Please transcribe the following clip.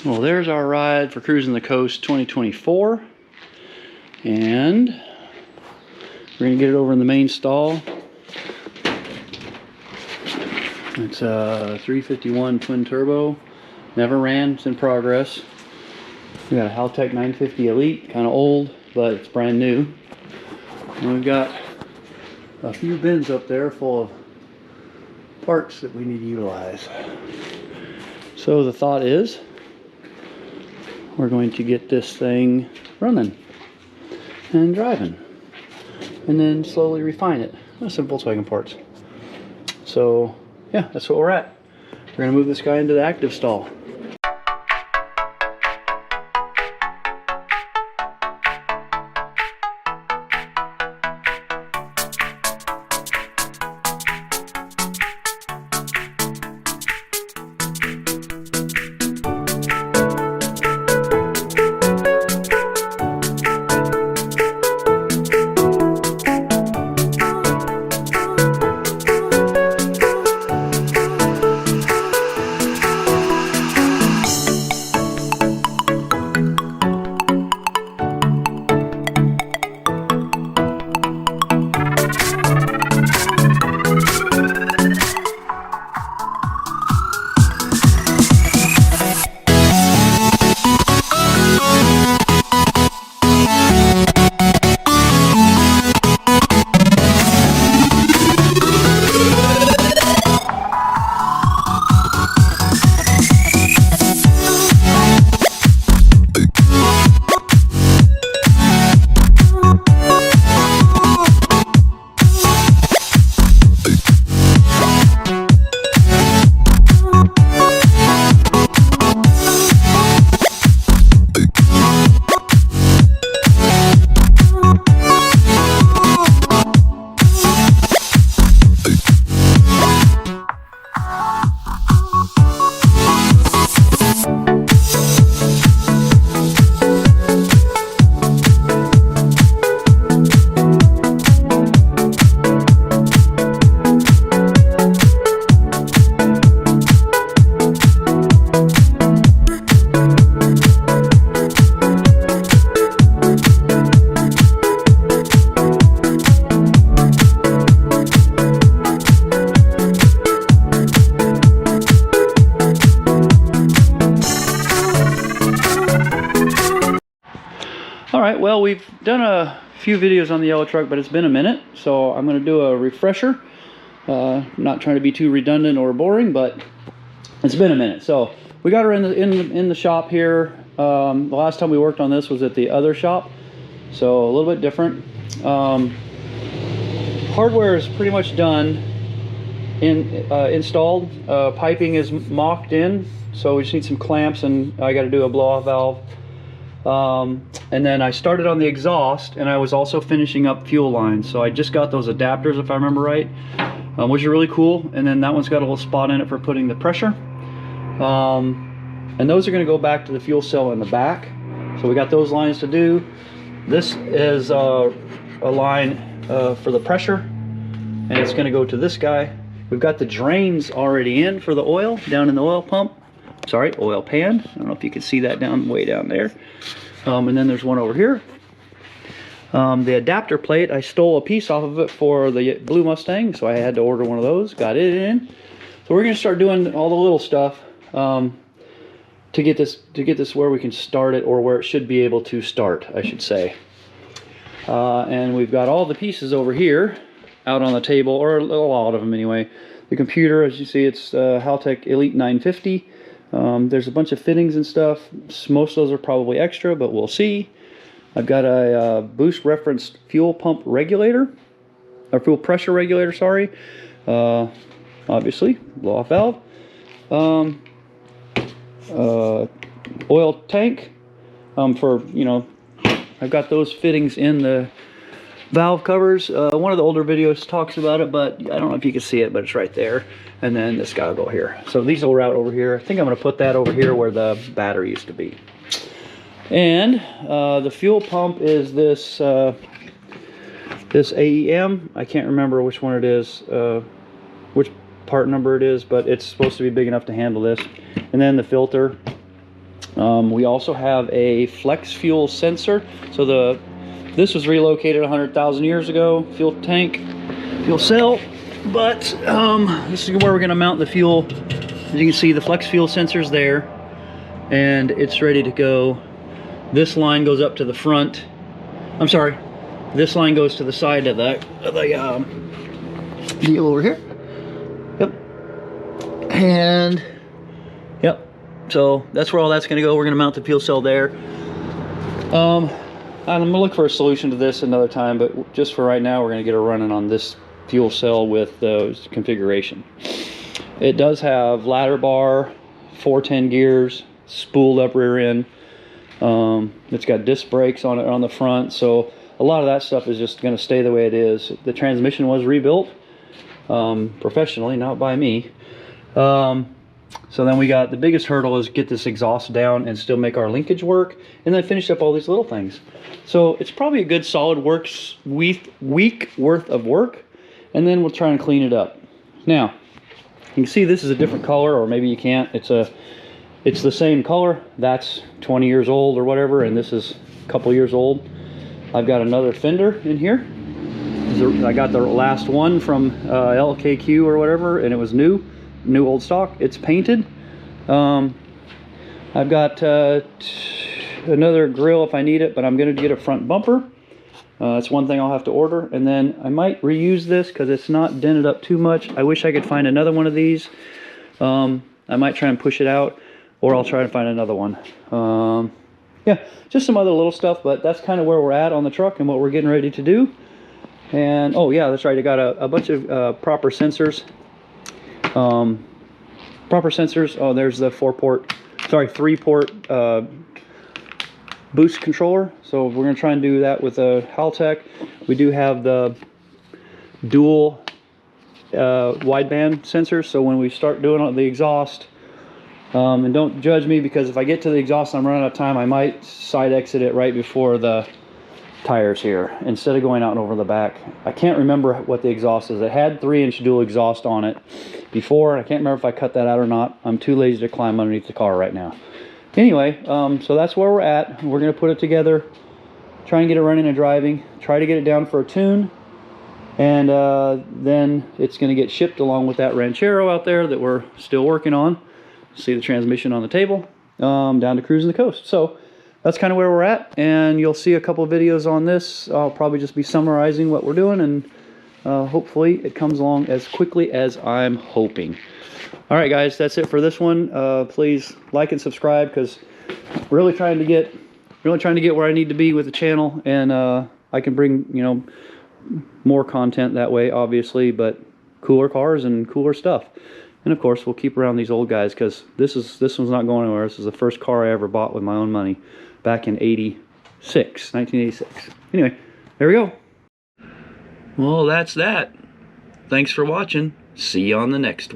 Well, there's our ride for Cruising the Coast 2024, and we're gonna get it over in the main stall. It's a 351 twin turbo, never ran, it's in progress. We got a Haltech 950 Elite, kind of old, but it's brand new. And we've got a few bins up there full of parts that we need to utilize. So the thought is, we're going to get this thing running and driving, and then slowly refine it with some Volkswagen parts. So yeah, that's what we're at. We're gonna move this guy into the active stall. Alright, well, we've done a few videos on the yellow truck, but it's been a minute, so I'm going to do a refresher. Not trying to be too redundant or boring, but it's been a minute. So we got her in the shop here. The last time we worked on this was at the other shop, so a little bit different. Hardware is pretty much done, installed. Piping is mocked in, so we just need some clamps, and I got to do a blow-off valve. And then I started on the exhaust, and I was also finishing up fuel lines. So I just got those adapters, if I remember right, which are really cool. And then that one's got a little spot in it for putting the pressure. And those are going to go back to the fuel cell in the back. So we got those lines to do. This is a line for the pressure, and it's going to go to this guy. We've got the drains already in for the oil down in the oil pump. Sorry, oil pan. I don't know if you can see that way down there. And then there's one over here. The adapter plate, I stole a piece off of it for the blue Mustang, so I had to order one of those. Got it in. So we're going to start doing all the little stuff to get this where we can start it, or where it should be able to start, I should say. And we've got all the pieces over here out on the table, or a lot of them anyway. The computer, as you see, it's Haltech Elite 950. There's a bunch of fittings and stuff. Most of those are probably extra, but we'll see. I've got a boost referenced fuel pump regulator, or fuel pressure regulator, sorry. Obviously, blow-off valve. Oil tank for, you know, I've got those fittings in the valve covers. One of the older videos talks about it, but I don't know if you can see it, but it's right there. And then this guy will go here. So these will route over here. I think I'm going to put that over here where the battery used to be. And the fuel pump is this this AEM. I can't remember which one it is, which part number it is, but it's supposed to be big enough to handle this. And then the filter. We also have a flex fuel sensor. So this was relocated 100,000 years ago. Fuel tank, fuel cell. But this is where we're going to mount the fuel. As you can see, the flex fuel sensor's there, and it's ready to go. This line goes up to the front. I'm sorry. This line goes to the side of the deal over here. Yep. And yep. So that's where all that's going to go. We're going to mount the fuel cell there. I'm going to look for a solution to this another time, but just for right now, we're going to get it running on this fuel cell with those configuration. It does have ladder bar, 410 gears, spooled up rear end. It's got disc brakes on it on the front, so a lot of that stuff is just going to stay the way it is. The transmission was rebuilt professionally, not by me. So then we got the biggest hurdle is get this exhaust down and still make our linkage work, and then finish up all these little things. So it's probably a good solid week worth of work, and then we'll try and clean it up. Now you can see this is a different color, or maybe you can't. It's the same color. That's 20 years old or whatever, and this is a couple years old. I've got another fender in here. I got the last one from LKQ or whatever, and it was new old stock. It's painted. I've got another grill if I need it, but I'm going to get a front bumper. That's one thing I'll have to order, and then I might reuse this because it's not dented up too much. I wish I could find another one of these. I might try and push it out, or I'll try to find another one. Yeah, just some other little stuff, but that's kind of where we're at on the truck and what we're getting ready to do. And oh yeah, that's right, I got a bunch of proper sensors. Oh, there's the 3-port boost controller. So we're going to try and do that with a Haltech. We do have the dual wideband sensors, so when we start doing the exhaust, and don't judge me, because if I get to the exhaust and I'm running out of time, I might side exit it right before the tires here instead of going out and over the back. I can't remember what the exhaust is. It had 3-inch dual exhaust on it before, and I can't remember if I cut that out or not. I'm too lazy to climb underneath the car right now. Anyway, so that's where we're at. We're going to put it together, try and get it running and driving, try to get it down for a tune, and then it's going to get shipped along with that Ranchero out there that we're still working on. See the transmission on the table, down to Cruising the Coast. So that's kind of where we're at, and you'll see a couple of videos on this. I'll probably just be summarizing what we're doing, and hopefully it comes along as quickly as I'm hoping. All right, guys, that's it for this one. Please like and subscribe, because really trying to get where I need to be with the channel, and I can bring, you know, more content that way, obviously, but cooler cars and cooler stuff. And of course, we'll keep around these old guys, because this one's not going anywhere. This is the first car I ever bought with my own money back in 1986. Anyway, there we go. Well, that's that. Thanks for watching. See you on the next one.